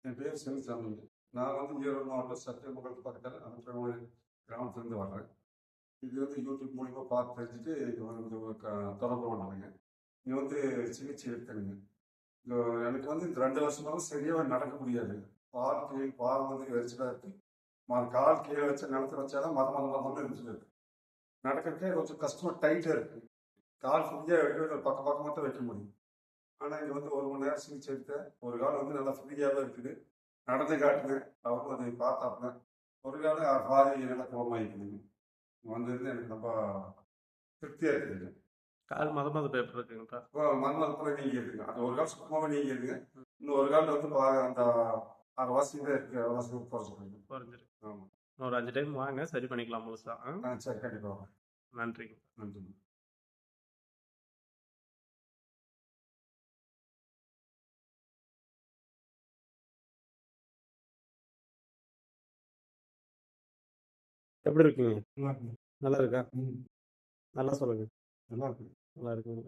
என் பேர் சிவசாமிங்க. நான் வந்து ஈரோடு மாவட்டம் சத்தியமங்கலத்து பக்கத்தில் அனுப்பி கிராமத்துலேருந்து வர்றேன். இது வந்து யூடியூப் மூலிமா பார்த்து தெரிஞ்சுட்டு இது வந்து தொடர்பு பண்ணாங்க. இங்கே வந்து சிகிச்சை எடுத்தேனுங்க. இந்த எனக்கு வந்து இந்த 2 வருஷமாக சரியாக நடக்க முடியாது. பாதம் வந்து எரிச்சலாக இருக்கு. கால் கீழே வச்ச நிலத்துல வச்சாதான் மதம் இருந்துட்டு இருக்கு. நடக்கிறதுக்கே கொஞ்சம் கஷ்டமா டைட்டாக இருக்கு. கால் ஃப்ரீயாக வைக்க பக்கம் பக்கமாக தான் வைக்க முடியும். ஆனால் இங்கே வந்து 1 மணி நேரம் சிகிச்சை எடுத்தேன். ஒரு கால் வந்து நல்லா ஃப்ரீயாகவே இருக்குது. நடந்து காட்டுனேன். அவரும் அதை பார்த்தாப்புல. ஒரு காலம் பாதி நல்லா குணமாயிக்குதுங்க. வந்தது எனக்கு ரொம்ப திருப்தியாக இருக்குதுங்க. கால் மத பேப்பர் இருக்குங்கப்பா. இப்போ மண்மரத்துல நீங்க இருக்குங்க. அந்த ஒரு கால் சுத்தமாகவே நீங்க இருக்குங்க. இன்னும் ஒரு கால் வந்து அந்த அரைவாசி தான் இருக்கு. அரைவாசி குறைஞ்சிருக்கு. குறைஞ்சிருக்கு. ஆமாம். ஒரு 5 டைம் வாங்க, சரி பண்ணிக்கலாம் முழுசா. சரி, கண்டிப்பாக. நன்றிங்க. நன்றி. எப்படி இருக்கீங்க? நல்லா இருக்குங்க. நல்லா இருக்கா? ம். நல்லா சொல்லுங்க. நல்லா இருக்கு. நல்லா இருக்குங்க.